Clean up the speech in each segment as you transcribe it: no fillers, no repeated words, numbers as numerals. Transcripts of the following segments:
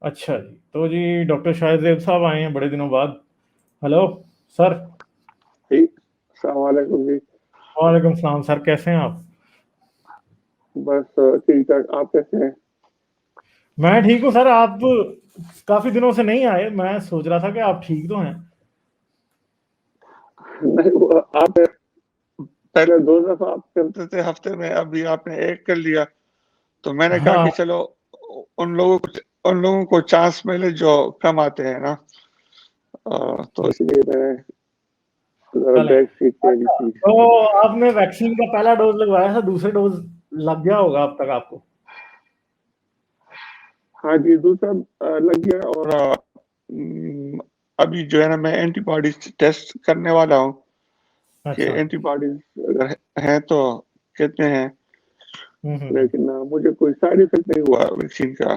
اچھا جی، تو جی ڈاکٹر شاہد زیب صاحب آئے ہیں بڑے دنوں بعد. Hello sir. جی السلام علیکم جی. وعلیکم السلام سر، کیسے ہیں آپ؟ بس ٹھیک ٹھاک. آپ کیسے ہیں؟ میں ٹھیک ہوں سر. آپ کافی دنوں سے نہیں آئے، میں سوچ رہا تھا کہ آپ ٹھیک تو ہیں. نہیں وہ آپ پہلے 2 دفعہ آپ کرتے تھے ہفتے میں، ابھی آپ نے ایک کر لیا تو میں نے کہا ہاں کہ چلو ان لوگوں کو چانس ملے جو کم آتے ہیں نا، تو اس لیے میں ذرا چلیں. بیک سیٹ پہ بھی تھی. تو آپ نے ویکسین کا پہلا ڈوز لگوایا تھا، دوسرے ڈوز لگ گیا ہوگا اب تک آپ کو؟ ہاں جی دوسرا لگ گیا، اور ابھی جو ہے نا میں اینٹی باڈیز ٹیسٹ کرنے والا ہوں کہ اچھا. اینٹی باڈیز اگر ہیں تو کتنے ہیں، لیکن مجھے کوئی سائڈ ایفیکٹ نہیں ہوا ویکسین کا.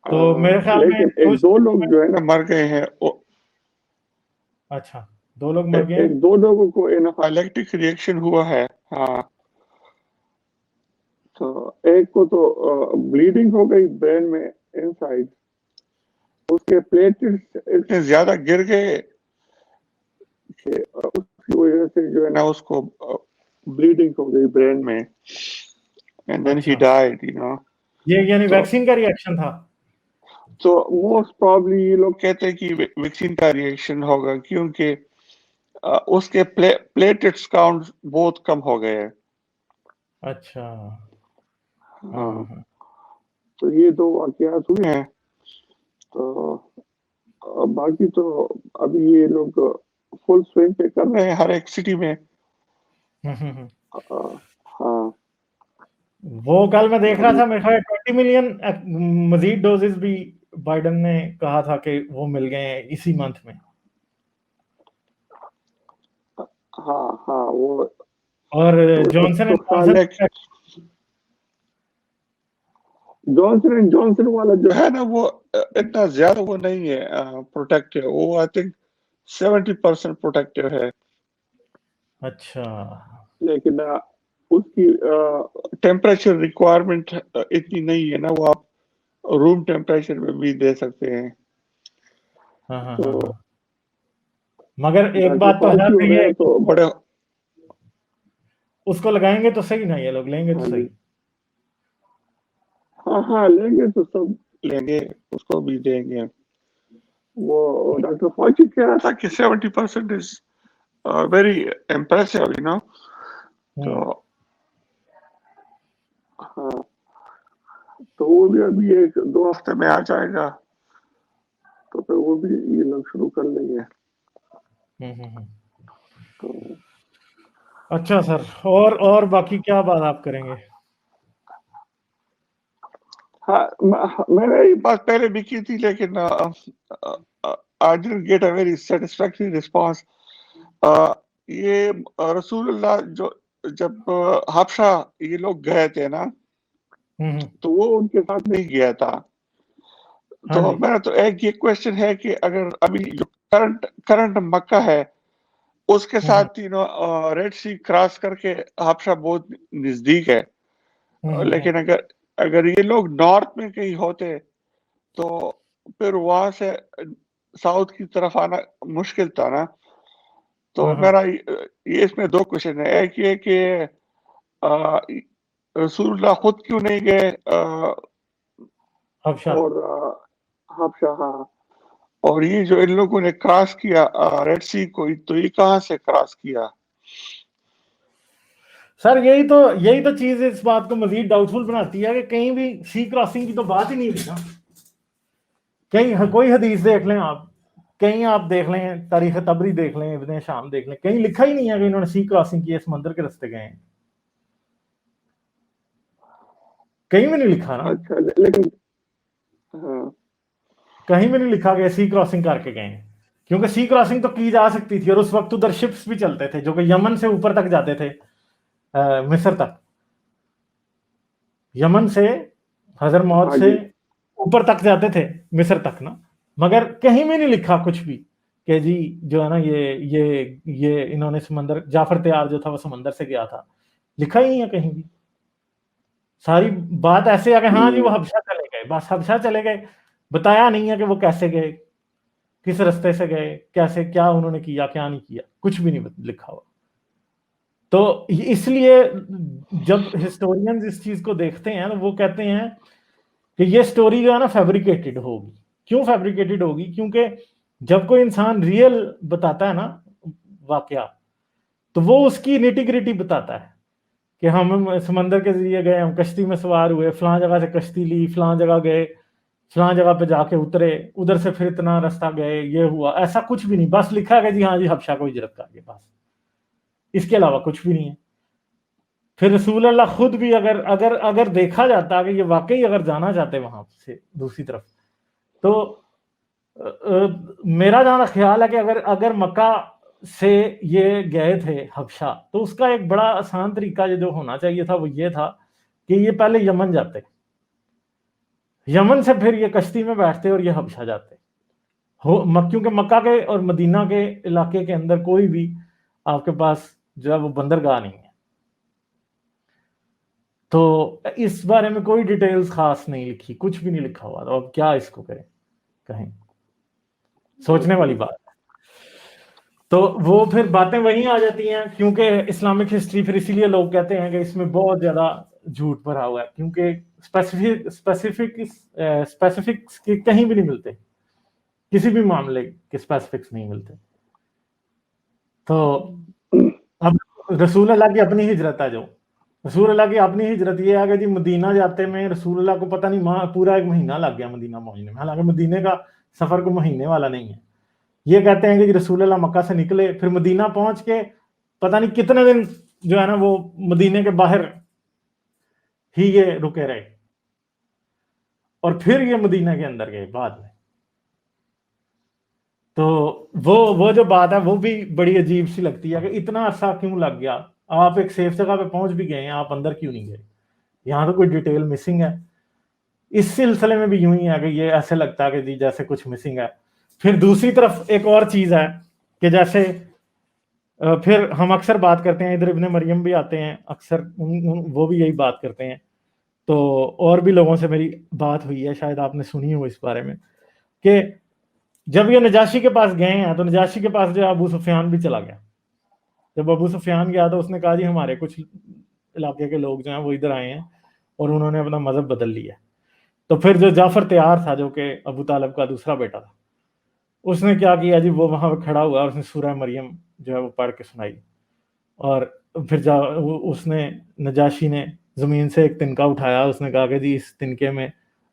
تو میرے خیال میں لیکن ایک 2 لوگ جو ہے نا مر گئے ہیں. اچھا 2 لوگ مر گئے ہیں. 2 لوگوں کو انافائلیکٹک ریئیکشن ہوا ہے. ہاں تو ایک کو تو بلیڈنگ ہو گئی برین میں انسائڈ، اس کے پلیٹلیٹس اتنے زیادہ گر گئے کہ اس کی وجہ سے جو ہے نا اس کو بلیڈنگ ہو گئی برین میں، اینڈ دین ہی اچھا، ڈائیڈ یو نو. یہ یعنی تو ویکسین کا ریئیکشن تھا. تو موسٹ پرابلی یہ لوگ کہتے ہیں کہ ویکسین کا ریئیکشن ہوگا، کیونکہ اس کے پلیٹلیٹس کاؤنٹ بہت کم ہو گئے ہیں. اچھا. ہاں تو یہ 2 واقعات ہوئے ہیں. تو باقی تو ابھی یہ لوگ فل سوئنگ پہ کر رہے ہیں ہر ایک سٹی میں. ہاں وہ کل میں دیکھ رہا تھا، میرے خیال 20 ملین مزید ڈوزز بھی بائیڈن نے کہا تھا کہ وہ مل گئے ہیں اسی منتھ میں. ہاں وہ اور Johnson and Johnson and Johnson والا جو ہے نا وہ اتنا زیادہ وہ نہیں ہے پروٹیکٹیو، وہ آئی تھنک 70% پروٹیکٹیو ہے. اچھا. لیکن اس کی ٹیمپریچر ریکوائرمنٹ اتنی نہیں ہے نا، وہ آپ روم ٹیمپریچر میں بھی دے سکتے ہیں. ہاں مگر ایک ڈاکٹر بات تو ہے، فاؤچی ہو یہ گئے تو بڑے. اس کو لگائیں گے تو صحیح نا، یہ لوگ لیں گے تو ہاں صحیح. جی ہاں لیں گے تو سب لیں گے، اس کو بھی دیں گے. وہ ڈاکٹر فاؤچی کہہ رہا تھا کہ 70% is very impressive you know. تو ہاں تو وہ بھی ابھی 1-2 ہفتے میں آ جائے گا، تو پھر وہ بھی یہ لوگ شروع کر لیں گے. اچھا سر، اور باقی کیا بات آپ کریں گے؟ ہاں میں نے یہ بات پہلے بھی کی تھی، لیکن I didn't get a very satisfactory response. یہ رسول اللہ جب حبشہ یہ لوگ گئے تھے نا، تو وہ ان کے ساتھ نہیں گیا تھا. تو میرا تو ایک یہ کوشچن ہے کہ اگر ابھی جو کرنٹ مکہ ہے اس کے ساتھ ریڈ سی کراس کر کے حبشہ بہت نزدیک ہے، لیکن اگر یہ لوگ نارتھ میں کہیں ہوتے تو پھر وہاں سے ساؤتھ کی طرف آنا مشکل تھا نا. تو میرا یہ اس میں 2 کوشچن ہے. ایک یہ کہ رسول اللہ خود کیوں نہیں گئے اور حبشہ، ہاں، اور یہ جو ان لوگوں نے کراس کیا ریڈ سی کو، تو یہ کہاں سے کراس کیا؟ سر یہی تو چیز اس بات کو مزید ڈاؤٹ فل بناتی ہے کہ کہیں بھی سی کراسنگ کی تو بات ہی نہیں ہوئی نا. کہیں کوئی حدیث دیکھ لیں آپ، کہیں آپ دیکھ لیں تاریخ طبری دیکھ لیں، ابن شام دیکھ لیں، کہیں لکھا ہی نہیں ہے کہ انہوں نے سی کراسنگ کی ہے، سمندر کے رستے گئے ہیں. کہیں بھی نہیں لکھا نا. اچھا لیکن ہاں کہیں بھی نہیں لکھا کہ سی کراسنگ کر کے گئے ہیں، کیونکہ سی کراسنگ تو کی جا سکتی تھی، اور اس وقت ادھر شپس بھی چلتے تھے جو کہ یمن سے اوپر تک جاتے تھے، مصر تک. یمن سے حضر موت سے اوپر تک جاتے تھے مصر تک نا. مگر کہیں بھی نہیں لکھا کچھ بھی کہ جی جو ہے نا یہ انہوں نے سمندر، جعفر تیار جو تھا وہ سمندر سے گیا تھا، لکھا ہی نہیں ہے کہیں بھی. ساری بات ایسے ہے کہ ہاں جی وہ حبشہ چلے گئے، بس حبشہ چلے گئے, بتایا نہیں ہے کہ وہ کیسے گئے, کس رستے سے گئے, کیسے کیا انہوں نے کیا کیا نہیں کیا, کچھ بھی نہیں لکھا ہوا. تو اس لیے جب ہسٹورینز اس چیز کو دیکھتے ہیں تو وہ کہتے ہیں کہ یہ سٹوری جو ہے نا فیبریکیٹڈ ہوگی. کیوں فیبریکیٹڈ ہوگی؟ کیونکہ جب کوئی انسان ریئل بتاتا ہے نا واقعہ, تو وہ اس کی نیٹی گریٹی بتاتا ہے کہ ہم سمندر کے ذریعے گئے, ہم کشتی میں سوار ہوئے, فلاں جگہ سے کشتی لی, فلاں جگہ گئے, فلاں جگہ پہ جا کے اترے, ادھر سے پھر اتنا راستہ گئے, یہ ہوا. ایسا کچھ بھی نہیں, بس لکھا ہے کہ جی ہاں جی حبشہ کو ہجرت کر گئے, بس اس کے علاوہ کچھ بھی نہیں ہے. پھر رسول اللہ خود بھی اگر دیکھا جاتا کہ یہ واقعی اگر جانا چاہتے وہاں سے دوسری طرف, تو میرا جانا خیال ہے کہ اگر مکہ سے یہ گئے تھے حبشہ, تو اس کا ایک بڑا آسان طریقہ جو ہونا چاہیے تھا وہ یہ تھا کہ یہ پہلے یمن جاتے, یمن سے پھر یہ کشتی میں بیٹھتے اور یہ حبشہ جاتے, کیونکہ مکہ کے اور مدینہ کے علاقے کے اندر کوئی بھی آپ کے پاس جو ہے وہ بندرگاہ نہیں ہے. تو اس بارے میں کوئی ڈیٹیلز خاص نہیں لکھی, کچھ بھی نہیں لکھا ہوا. تو اب کیا اس کو کریں, کہیں سوچنے والی بات ہے. تو وہ پھر باتیں وہیں آ جاتی ہیں, کیونکہ اسلامک ہسٹری پھر اسی لیے لوگ کہتے ہیں کہ اس میں بہت زیادہ جھوٹ بھرا ہوا ہے, کیونکہ اسپیسیفکس کہیں بھی نہیں ملتے, کسی بھی معاملے کے اسپیسیفکس نہیں ملتے. تو اب رسول اللہ کی اپنی ہجرت ہے, جو رسول اللہ کی اپنی ہجرت یہ ہے کہ جی مدینہ جاتے میں رسول اللہ کو پتہ نہیں پورا 1 مہینہ لگ گیا مدینہ پہنچنے میں, حالانکہ مدینے کا سفر کو مہینے والا نہیں ہے. یہ کہتے ہیں کہ جی رسول اللہ مکہ سے نکلے, پھر مدینہ پہنچ کے پتہ نہیں کتنے دن جو ہے نا وہ مدینے کے باہر ہی یہ رکے رہے, اور پھر یہ مدینہ کے اندر گئے بعد میں. تو وہ جو بات ہے وہ بھی بڑی عجیب سی لگتی ہے کہ اتنا عرصہ کیوں لگ گیا, آپ ایک سیف جگہ پہ پہنچ بھی گئے ہیں, آپ اندر کیوں نہیں گئے؟ یہاں تو کوئی ڈیٹیل مسنگ ہے. اس سلسلے میں بھی یوں ہی ہے کہ یہ ایسے لگتا ہے کہ جی جیسے کچھ مسنگ ہے. پھر دوسری طرف ایک اور چیز ہے کہ جیسے پھر ہم اکثر بات کرتے ہیں, ادھر ابن مریم بھی آتے ہیں اکثر, وہ بھی یہی بات کرتے ہیں. تو اور بھی لوگوں سے میری بات ہوئی ہے, شاید آپ نے سنی ہو اس بارے میں, کہ جب یہ نجاشی کے پاس گئے ہیں تو نجاشی کے پاس جو ابو سفیان بھی چلا گیا. جب ابو سفیان گیا تو اس نے کہا جی ہمارے کچھ علاقے کے لوگ جو ہیں وہ ادھر آئے ہیں اور انہوں نے اپنا مذہب بدل لیا. تو پھر جو جعفر تیار تھا, جو کہ ابو طالب کا دوسرا بیٹا تھا, اس نے کیا کیا جی, وہ وہاں پہ کھڑا ہوا اور اس نے سورہ مریم جو ہے وہ پڑھ کے سنائی, اور پھر اس نے نجاشی نے زمین سے ایک تنکا اٹھایا, اس نے کہا کہ جی اس تنکے میں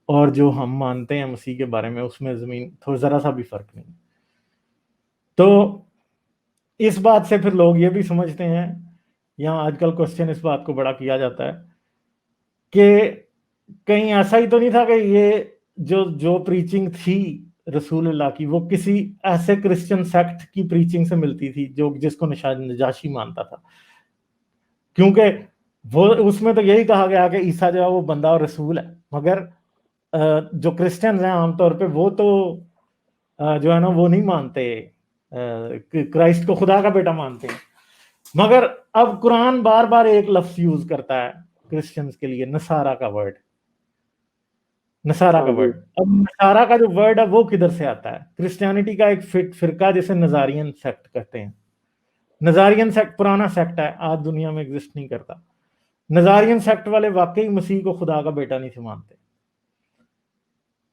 اور جو ہم مانتے ہیں مسیح کے بارے میں اس میں زمین تھوڑا ذرا سا بھی فرق نہیں. تو اس بات سے پھر لوگ یہ بھی سمجھتے ہیں, یہاں آج کل کوشچن اس بات کو بڑا کیا جاتا ہے کہ کہیں ایسا ہی تو نہیں تھا کہ یہ جو پریچنگ تھی رسول اللہ کی وہ کسی ایسے کرسچن سیکٹ کی پریچنگ سے ملتی تھی جس کو نجاشی مانتا تھا, کیونکہ وہ اس میں تو یہی کہا گیا کہ عیسیٰ جو ہے وہ بندہ اور رسول ہے, مگر جو کرسچنز ہیں عام طور پہ وہ تو جو ہے نا وہ نہیں مانتے, کرائسٹ کو خدا کا بیٹا مانتے ہیں. مگر اب قرآن بار بار ایک لفظ یوز کرتا ہے کرسچنز کے لیے, نصارہ کا ورڈ, نصارہ کا ورڈ. اب نصارہ کا جو ورڈ ہے وہ کدھر سے آتا ہے؟ کرسچینٹی کا ایک فرقہ جسے نزارین سیکٹ کہتے ہیں. نزارین سیکٹ پرانا سیکٹ ہے, آج دنیا میں ایگزسٹ نہیں کرتا. نزارین سیکٹ والے واقعی مسیح کو خدا کا بیٹا نہیں تھے مانتے.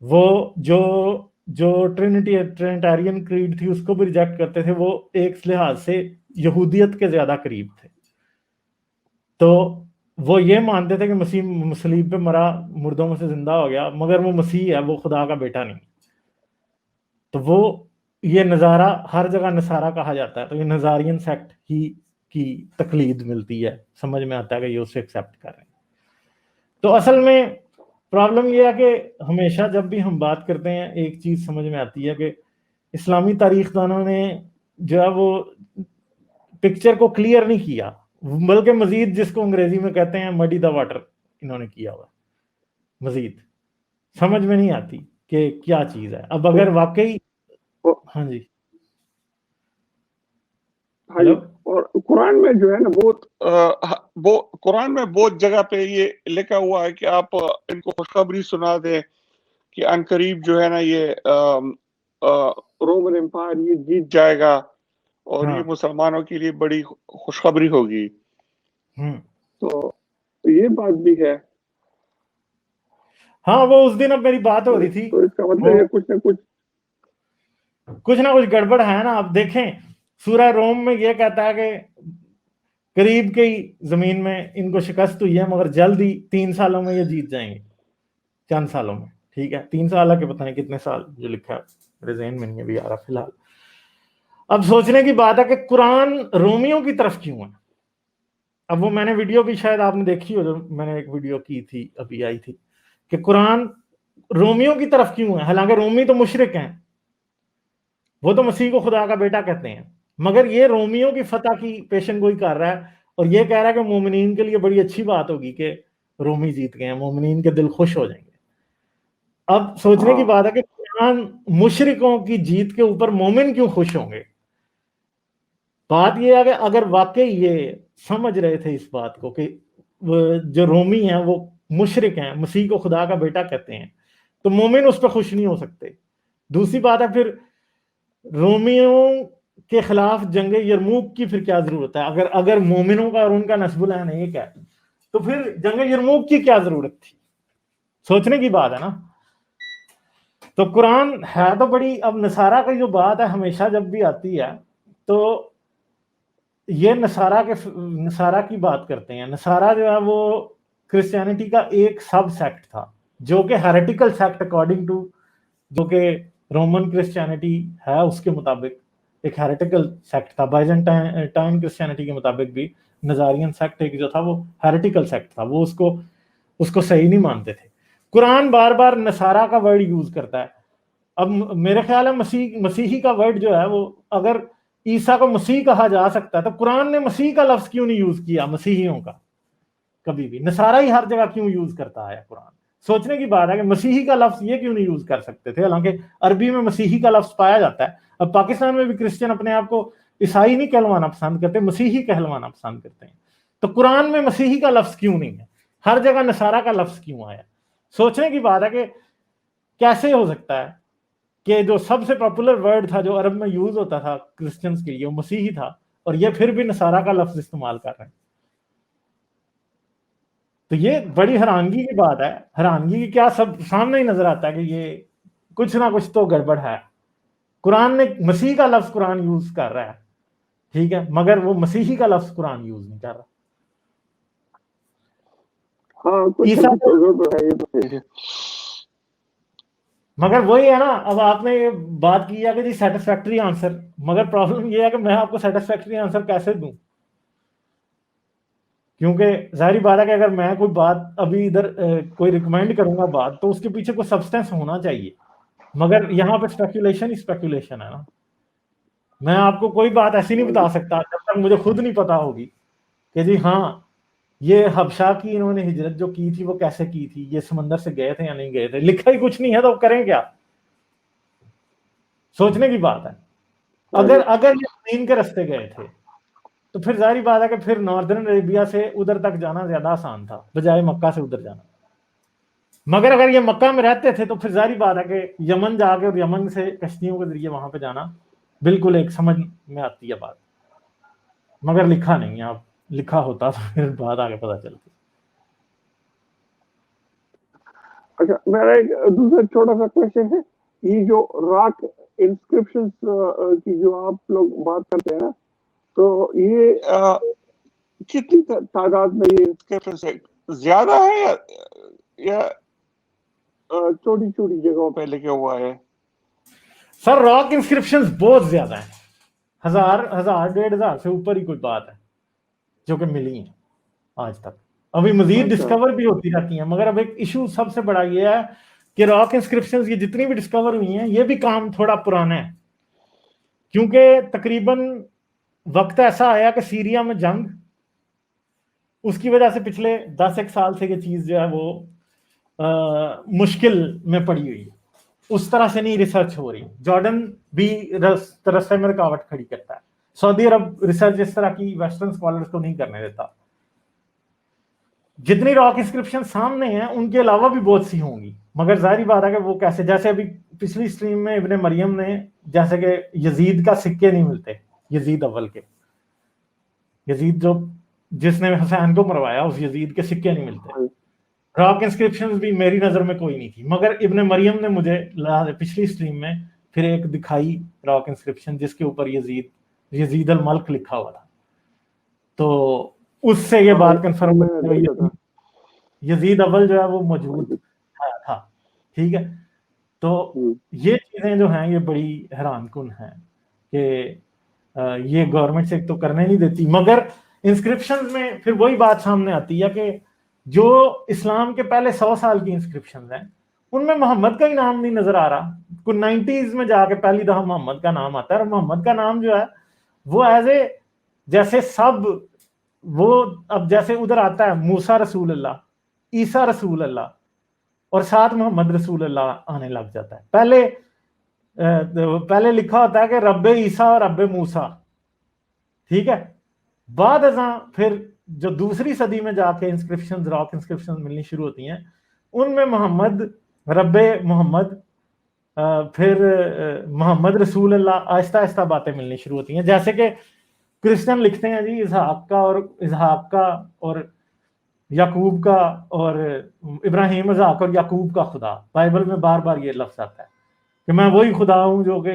وہ جو ٹرینیٹیرین کریڈ تھی اس کو بھی ریجیکٹ کرتے تھے. وہ ایک لحاظ سے یہودیت کے زیادہ قریب تھے. تو وہ یہ مانتے تھے کہ مسیح مصلیب پہ مرا, مردوں میں سے زندہ ہو گیا, مگر وہ مسیح ہے, وہ خدا کا بیٹا نہیں. تو وہ یہ نظارہ ہر جگہ نصارہ کہا جاتا ہے, تو یہ نظارین سیکٹ ہی کی تقلید ملتی ہے, سمجھ میں آتا ہے کہ یہ اسے ایکسیپٹ کر رہے ہیں. تو اصل میں پرابلم یہ ہے کہ ہمیشہ جب بھی ہم بات کرتے ہیں ایک چیز سمجھ میں آتی ہے کہ اسلامی تاریخ دانوں نے جو ہے وہ پکچر کو کلیئر نہیں کیا, بلکہ مزید جس کو انگریزی میں کہتے ہیں مڈی دا واٹر انہوں نے کیا ہوا. مزید سمجھ میں نہیں آتی کہ کیا چیز ہے. اب اگر واقعی ہاں جی ہیلو, اور قرآن میں جو ہے نا قرآن میں بہت جگہ پہ یہ لکھا ہوا ہے کہ آپ ان کو خوشخبری سنا دیں کہ ان قریب جو ہے نا یہ رومن امپائر یہ جیت جائے گا اور یہ مسلمانوں کے لیے بڑی خوشخبری ہوگی. تو یہ بات بھی ہے. ہاں وہ اس دن اب میری بات ہو رہی تھی تو اس کا مطلب ہے کچھ نہ کچھ گڑبڑ ہے نا. آپ دیکھیں سورہ روم میں یہ کہتا ہے کہ قریب کی زمین میں ان کو شکست ہوئی ہے مگر جلد ہی 3 سالوں میں یہ جیت جائیں گے, چند سالوں میں. ٹھیک ہے 3 سال کے پتہ نہیں کتنے سال جو لکھا ہے میرے ذہن میں نہیں ابھی آ رہا فی الحال. اب سوچنے کی بات ہے کہ قرآن رومیوں کی طرف کیوں ہے. اب وہ میں نے ویڈیو بھی شاید آپ نے دیکھی ہو, جو میں نے ایک ویڈیو کی تھی ابھی آئی تھی, کہ قرآن رومیوں کی طرف کیوں ہے. حالانکہ رومی تو مشرک ہیں, وہ تو مسیح کو خدا کا بیٹا کہتے ہیں, مگر یہ رومیوں کی فتح کی پیشن گوئی کر رہا ہے اور یہ کہہ رہا ہے کہ مومنین کے لیے بڑی اچھی بات ہوگی کہ رومی جیت گئے ہیں, مومنین کے دل خوش ہو جائیں گے. اب سوچنے کی بات ہے کہ قرآن مشرکوں کی جیت کے اوپر مومن کیوں خوش ہوں گے. بات یہ ہے کہ اگر واقعی یہ سمجھ رہے تھے اس بات کو کہ جو رومی ہیں وہ مشرک ہیں, مسیح کو خدا کا بیٹا کہتے ہیں, تو مومن اس پہ خوش نہیں ہو سکتے. دوسری بات ہے پھر رومیوں کے خلاف جنگ یرموک کی پھر کیا ضرورت ہے. اگر مومنوں کا اور ان کا نسب العین ایک ہے تو پھر جنگ یرموک کی کیا ضرورت تھی. سوچنے کی بات ہے نا. تو قرآن ہے تو بڑی, اب نصارہ کی جو بات ہے ہمیشہ جب بھی آتی ہے تو یہ نصارہ کی بات کرتے ہیں. نصارہ جو ہے وہ کرسچینٹی کا ایک سب سیکٹ تھا جو کہ ہیریٹیکل سیکٹ اکارڈنگ ٹو جو کہ رومن کرسچینٹی ہے اس کے مطابق ایک ہیریٹیکل سیکٹ تھا. بائزنٹائن کرسچینٹی کے مطابق بھی نزارین سیکٹ ایک جو تھا وہ ہیریٹیکل سیکٹ تھا, وہ اس کو صحیح نہیں مانتے تھے. قرآن بار بار نصارہ کا ورڈ یوز کرتا ہے. اب میرے خیال ہے مسیحی کا ورڈ جو ہے وہ, اگر عیسیٰ کو مسیح کہا جا سکتا ہے تو قرآن نے مسیح کا لفظ کیوں نہیں یوز کیا مسیحیوں کا کبھی بھی. نصارہ ہی ہر جگہ کیوں یوز کرتا ہے قرآن. سوچنے کی بات ہے کہ مسیحی کا لفظ یہ کیوں نہیں یوز کر سکتے تھے, حالانکہ عربی میں مسیحی کا لفظ پایا جاتا ہے. اب پاکستان میں بھی کرسچن اپنے آپ کو عیسائی نہیں کہلوانا پسند کرتے, مسیحی کہلوانا پسند کرتے ہیں. تو قرآن میں مسیحی کا لفظ کیوں نہیں ہے, ہر جگہ نصارہ کا لفظ کیوں آیا. سوچنے کی بات ہے کہ کیسے ہو سکتا ہے کہ جو سب سے پاپولر ورڈ تھا جو عرب میں یوز ہوتا تھا کرسچنز کے لیے وہ مسیحی تھا, اور یہ پھر بھی نصارہ کا لفظ استعمال کر رہے ہیں. تو یہ بڑی حیرانگی کی بات ہے. حیرانگی کی کیا, سب سامنے ہی نظر آتا ہے کہ یہ کچھ نہ کچھ تو گڑبڑ ہے. قرآن نے مسیح کا لفظ قرآن یوز کر رہا ہے, ٹھیک ہے, مگر وہ مسیحی کا لفظ قرآن یوز نہیں کر رہا. مگر وہی ہے نا, اب آپ نے یہ بات کی ہے کہ جی سیٹسفیکٹری آنسر, مگر پرابلم یہ ہے کہ میں آپ کو سیٹسفیکٹری آنسر کیسے دوں, کیونکہ ظاہری بات ہے کہ اگر میں کوئی بات ابھی ادھر کوئی ریکمینڈ کروں گا بات تو اس کے پیچھے کوئی سبسٹینس ہونا چاہیے, مگر یہاں پہ اسپیکولیشن ہی اسپیکولیشن ہے نا. میں آپ کو کوئی بات ایسی نہیں بتا سکتا جب تک مجھے خود نہیں پتا ہوگی کہ جی ہاں یہ حبشہ کی انہوں نے ہجرت جو کی تھی وہ کیسے کی تھی, یہ سمندر سے گئے تھے یا نہیں گئے تھے. لکھا ہی کچھ نہیں ہے تو کریں کیا. سوچنے کی بات ہے. اگر یہ زمین کے رستے گئے تھے تو پھر ظاہری بات ہے کہ پھر ناردرن عربیہ سے ادھر تک جانا زیادہ آسان تھا بجائے مکہ سے ادھر جانا. مگر اگر یہ مکہ میں رہتے تھے تو پھر ظاہری بات ہے کہ یمن جا کے اور یمن سے کشتیوں کے ذریعے وہاں پہ جانا بالکل ایک سمجھ میں آتی ہے بات, مگر لکھا نہیں ہے. اب لکھا ہوتا تو پھر بات آگے پتہ چلتی. اچھا میرا ایک دوسرا چھوٹا سا کوشچن ہے, یہ جو راک انسکرپشنز کی جو آپ لوگ بات کرتے ہیں نا, تو یہ کتنی تعداد میں یہ انسکرپشنز زیادہ ہے یا چھوٹی چھوٹی جگہوں پہ لکھا ہوا ہے؟ سر راک انسکرپشنز بہت زیادہ ہیں, 1000 1500 سے اوپر ہی کوئی بات ہے جو کہ ملی ہیں آج تک. ابھی مزید ڈسکور بھی ہوتی رہتی ہیں, مگر اب ایک ایشو سب سے بڑا یہ ہے کہ راک انسکرپشنز یہ جتنی بھی ڈسکور ہوئی ہیں یہ بھی کام تھوڑا پرانا ہے, کیونکہ تقریباً وقت ایسا آیا کہ سیریا میں جنگ, اس کی وجہ سے پچھلے 10 سال سے یہ چیز جو ہے وہ مشکل میں پڑی ہوئی ہے. اس طرح سے نہیں ریسرچ ہو رہی. جارڈن بھی رستے میں رکاوٹ کھڑی کرتا ہے, سعودی عرب ریسرچ اس طرح کی ویسٹرن اسکالرز کو نہیں کرنے دیتا. جتنی راک انسکرپشن سامنے ہیں ان کے علاوہ بھی بہت سی ہوں گی, مگر ظاہری بات ہے کہ وہ کیسے، جیسے ابھی پچھلی سٹریم میں ابن مریم نے جیسے کہ یزید کا سکے نہیں ملتے، یزید اول کے، یزید جو جس نے حسین کو مروایا اس یزید کے سکے نہیں ملتے، راک انسکرپشن بھی میری نظر میں کوئی نہیں تھی، مگر ابن مریم نے مجھے پچھلی سٹریم میں پھر ایک دکھائی راک انسکرپشن جس کے اوپر یزید الملک لکھا ہوا تھا، تو اس سے یہ بات کنفرم ہوئی یزید اول جو ہے وہ موجود تھا، ٹھیک ہے. تو یہ چیزیں جو ہیں یہ بڑی حیران کن ہیں کہ یہ گورنمنٹ سے تو کرنے نہیں دیتی، مگر انسکرپشن میں پھر وہی بات سامنے آتی ہے کہ جو اسلام کے پہلے 100 سال کی انسکرپشن ہیں ان میں محمد کا ہی نام نہیں نظر آ رہا. کوئی 90s میں جا کے پہلی دفعہ محمد کا نام آتا ہے، اور محمد کا نام جو ہے وہ ایز اے جیسے سب وہ اب جیسے ادھر آتا ہے موسیٰ رسول اللہ، عیسیٰ رسول اللہ، اور ساتھ محمد رسول اللہ آنے لگ جاتا ہے. پہلے لکھا ہوتا ہے کہ رب عیسیٰ اور رب موسیٰ، ٹھیک ہے. بعد ازاں پھر جو دوسری صدی میں جا کے انسکرپشن، راک انسکرپشن ملنی شروع ہوتی ہیں، ان میں محمد، رب محمد، پھر محمد رسول اللہ، آہستہ آہستہ باتیں ملنی شروع ہوتی ہیں. جیسے کہ کرسچن لکھتے ہیں جی اسحاق کا اور یعقوب کا، اور ابراہیم اسحاق اور یعقوب کا خدا. بائبل میں بار بار یہ لفظ آتا ہے کہ میں وہی خدا ہوں جو کہ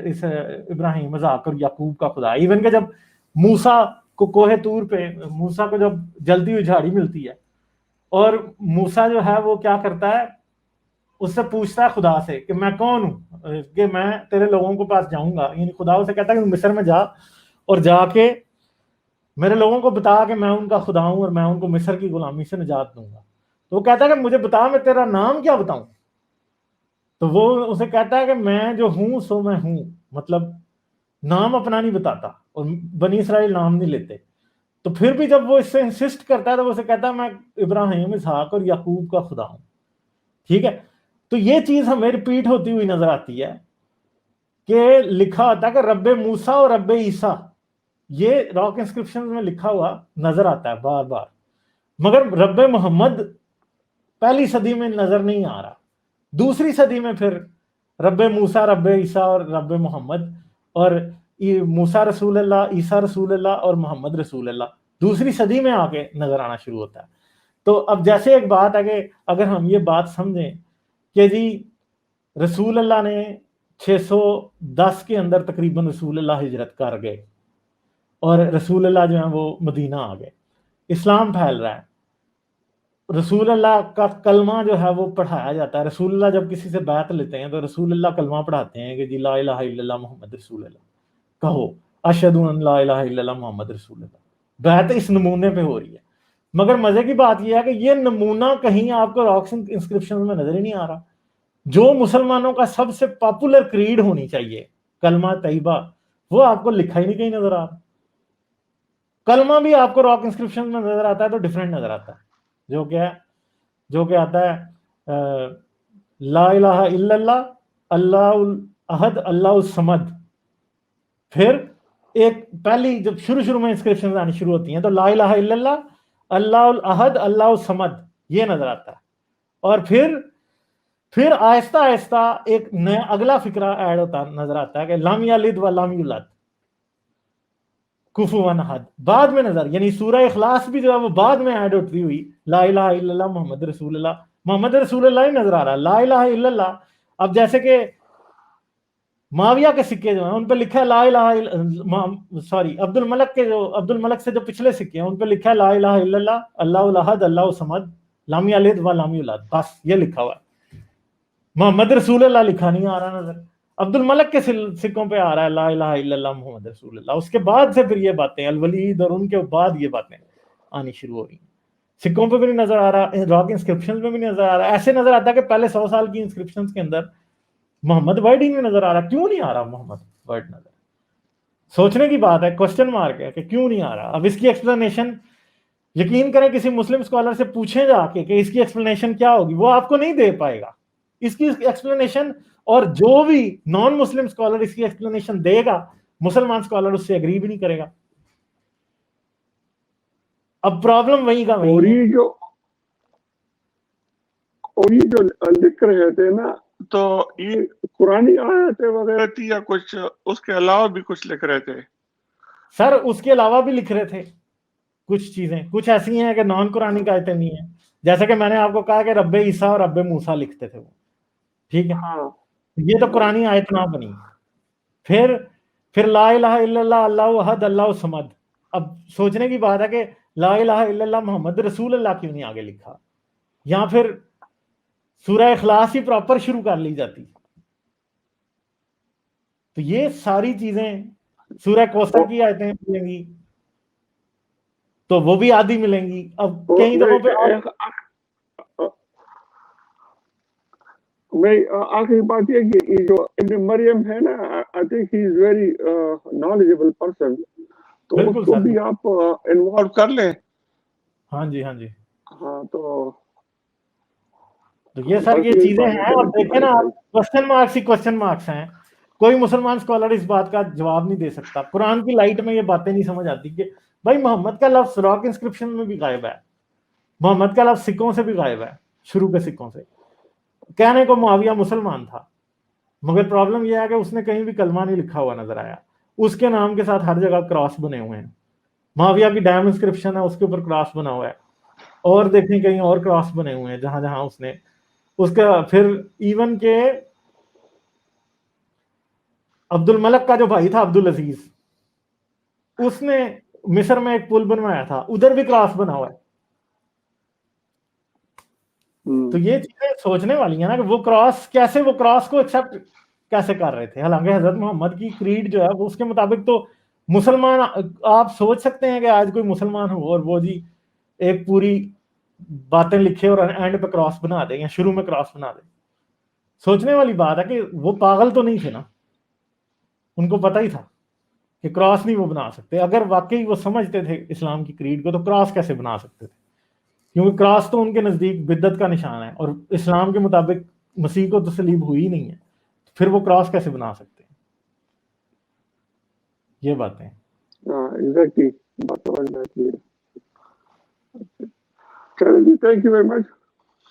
اس ابراہیم اسحاق اور یعقوب کا خدا. ایون کہ جب موسیٰ کو کوہ طور پہ موسیٰ کو جب جلتی ہوئی جھاڑی ملتی ہے اور موسیٰ جو ہے وہ کیا کرتا ہے، اس سے پوچھتا ہے خدا سے کہ میں کون ہوں کہ میں تیرے لوگوں کے پاس جاؤں گا، یعنی خدا اسے کہتا ہے کہ مصر میں جا اور جا کے میرے لوگوں کو بتا کہ میں ان کا خدا ہوں اور میں ان کو مصر کی غلامی سے نجات دوں گا. تو وہ کہتا ہے کہ مجھے بتا میں تیرا نام کیا بتاؤں. تو وہ اسے کہتا ہے کہ میں جو ہوں سو میں ہوں، مطلب نام اپنا نہیں بتاتا، اور بنی اسرائیل نام نہیں لیتے. تو پھر بھی جب وہ اس سے انسسٹ کرتا ہے تو وہ اسے کہتا ہے میں ابراہیم اسحاق اور یعقوب کا خدا ہوں، ٹھیک ہے. تو یہ چیز ہمیں ریپیٹ ہوتی ہوئی نظر آتی ہے کہ لکھا ہوتا ہے کہ رب موسیٰ اور رب عیسیٰ، یہ راک انسکرپشن میں لکھا ہوا نظر آتا ہے بار بار، مگر رب محمد پہلی صدی میں نظر نہیں آ رہا. دوسری صدی میں پھر رب موسیٰ، رب عیسیٰ اور رب محمد، اور موسیٰ رسول اللہ، عیسیٰ رسول اللہ اور محمد رسول اللہ دوسری صدی میں آ کے نظر آنا شروع ہوتا ہے. تو اب جیسے ایک بات ہے کہ اگر ہم یہ بات سمجھیں کہ جی رسول اللہ نے 610 کے اندر تقریباً رسول اللہ ہجرت کر گئے اور رسول اللہ جو ہیں وہ مدینہ آ گئے، اسلام پھیل رہا ہے، رسول اللہ کا کلمہ جو ہے وہ پڑھایا جاتا ہے. رسول اللہ جب کسی سے بیعت لیتے ہیں تو رسول اللہ کلمہ پڑھاتے ہیں کہ جی لا الہ الا اللہ محمد رسول اللہ، کہو اشہد ان لا الہ الا اللہ محمد رسول اللہ. بیعت اس نمونے پہ ہو رہی ہے. مگر مزے کی بات یہ ہے کہ یہ نمونہ کہیں آپ کو راک انسکرپشن میں نظر ہی نہیں آ رہا. جو مسلمانوں کا سب سے پاپولر کریڈ ہونی چاہیے کلمہ طیبہ، وہ آپ کو لکھا ہی نہیں کہیں نظر آ رہا. کلمہ بھی آپ کو راک انسکرپشن میں نظر آتا ہے تو ڈیفرنٹ نظر آتا ہے، جو کہ آتا ہے لا الہ الا اللہ، اللہ الاحد اللہ الصمد. پھر ایک پہلی جب شروع میں انسکرپشن آنی شروع ہوتی ہیں تو لا الہ الا اللہ، اللہ الاحد اللہ الصمد یہ نظر آتا ہے. اور پھر آہستہ آہستہ ایک نیا اگلا فکرہ ایڈ ہوتا نظر آتا ہے کہ لم یلد و لم یولد کفوا احد، بعد میں نظر، یعنی سورہ اخلاص بھی جو ہے وہ بعد میں ایڈ ہوتی ہوئی لا الہ الا اللہ محمد رسول اللہ، محمد رسول اللہ ہی نظر آ رہا ہے، لا الہ الا اللہ. اب جیسے کہ معاویہ کے سکے جو ہیں ان پہ لکھا ہے لا الہ سوری عبد الملک سے جو پچھلے سکے ہیں ان پہ لکھا ہے لا الہ الا اللہ، اللہ الاحد اللہ الصمد لم یلد و لم یولد، بس یہ لکھا ہوا ہے. محمد رسول اللہ لکھا نہیں آ رہا نظر. عبد الملک کے سکوں پہ آ رہا ہے لا الہ الا اللہ محمد رسول اللہ. اس کے بعد سے پھر یہ باتیں الولید اور ان کے بعد یہ باتیں آنی شروع ہو رہی ہیں. سکوں پہ بھی نہیں نظر آ رہا، راک انسکرپشن میں بھی نہیں نظر آ رہا. ایسے نظر آتا ہے کہ پہلے 100 سال کی انسکرپشن کے اندر محمد ورڈ ہی نہیں نظر آ رہا. کیوں نہیں آ رہا محمد ورڈ نظر؟ سوچنے کی بات ہے، کوسچن مارک ہے کہ کیوں نہیں آ رہا. اب اس کی ایکسپلینیشن یقین کریں کسی مسلم اسکالر سے پوچھیں جا کے کہ اس کی ایکسپلینیشن کیا ہوگی، وہ آپ کو نہیں دے پائے گا اس کی ایکسپلینیشن. اور جو بھی نان مسلم اسکالر اس کی ایکسپلینیشن دے گا مسلمان اسکالر اس سے اگری بھی نہیں کرے گا. اب پرابلم وہی کا وہی اور یہ جو لکھ رہے تھے نا تو یہ قرآنی آیتیں وغیرہ تھی یا کچھ اس کے علاوہ بھی کچھ لکھ رہے تھے؟ سر اس کے علاوہ بھی لکھ رہے تھے کچھ چیزیں، کچھ ایسی ہیں کہ نان قرآنی کا آیتیں نہیں ہیں، جیسے کہ میں نے آپ کو کہا کہ رب عیسیٰ اور رب موسیٰ لکھتے تھے وہ، ٹھیک ہے، یہ تو قرآنی آیت نہ بنی۔ پھر لا الہ الا اللہ اللہ احد اللہ الصمد، اب سوچنے کی بات ہے کہ لا الہ الا اللہ محمد رسول اللہ کیوں نہیں آگے لکھا، یا پھر سورہ اخلاص ہی پراپر شروع کر لی جاتی۔ تو یہ ساری چیزیں، سورہ کوثر کی آیتیں ملیں گی تو وہ بھی آدھی ملیں گی۔ اب کئی جگہوں پہ میں آخری بات یہ کہ یہ جو ابن مریم ہے نا، I think he is very knowledgeable person, تو اس کو بھی آپ انوالو کر لیں۔ ہاں جی ہاں جی ہاں تو یہ سر یہ چیزیں ہیں۔ اب دیکھیں نا، کوشچن مارکس ہی کوشچن مارکس ہیں، کوئی مسلمان اسکالر اس بات کا جواب نہیں دے سکتا۔ قرآن کی لائٹ میں یہ باتیں نہیں سمجھ آتی کہ بھائی محمد کا لفظ راک انسکرپشن میں بھی غائب ہے، محمد کا لفظ سکوں سے بھی غائب ہے، شروع کے سکوں سے۔ کہنے کو معاویہ مسلمان تھا، مگر پرابلم یہ ہے کہ اس نے کہیں بھی کلمہ نہیں لکھا ہوا نظر آیا، اس کے نام کے ساتھ ہر جگہ کراس بنے ہوئے ہیں۔ معاویہ کی ڈیم انسکرپشن ہے، اس کے اوپر کراس بنا ہوا ہے، اور دیکھیں کہیں اور کراس بنے ہوئے ہیں جہاں جہاں اس نے اس کا۔ پھر ایون کہ عبد الملک کا جو بھائی تھا عبد العزیز، اس نے مصر میں ایک پل بنوایا تھا، ادھر بھی کراس بنا ہوا ہے۔ تو یہ چیزیں سوچنے والی ہیں نا کہ وہ کراس کو ایکسپٹ کیسے کر رہے تھے، حالانکہ حضرت محمد کی کریڈ جو ہے وہ اس کے مطابق تو مسلمان، آپ سوچ سکتے ہیں کہ آج کوئی مسلمان ہو اور وہ جی ایک پوری باتیں لکھے اور اینڈ پہ کراس بنا دے یا شروع میں کراس بنا دے۔ سوچنے والی بات ہے کہ وہ پاگل تو نہیں تھے نا، ان کو پتہ ہی تھا کہ کراس نہیں وہ بنا سکتے۔ اگر واقعی وہ سمجھتے تھے اسلام کی کریڈ کو تو کراس کیسے بنا سکتے تھے، کیونکہ کراس تو ان کے نزدیک بدعت کا نشان ہے، اور اسلام کے مطابق مسیح کو تو صلیب ہوئی ہی نہیں ہے، پھر وہ کراس کیسے بنا سکتے ہیں؟ یہ باتیں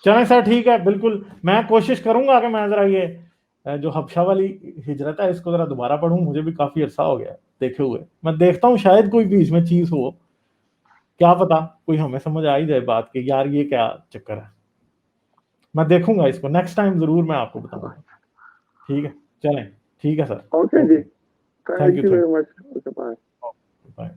چلیں سر، ٹھیک ہے، بالکل میں کوشش کروں گا کہ میں ذرا یہ جو حبشہ والی ہجرت ہے اس کو ذرا دوبارہ پڑھوں، مجھے بھی کافی عرصہ ہو گیا دیکھے ہوئے۔ میں دیکھتا ہوں شاید کوئی بھی اس میں چیز ہو، کیا پتا کوئی ہمیں سمجھ آ ہی جائے بات کہ یار یہ کیا چکر ہے۔ میں دیکھوں گا اس کو، نیکسٹ ٹائم ضرور میں آپ کو بتاؤں گا۔ ٹھیک ہے، چلیں، ٹھیک ہے سر، اوکے جی، thank you, very much, bye.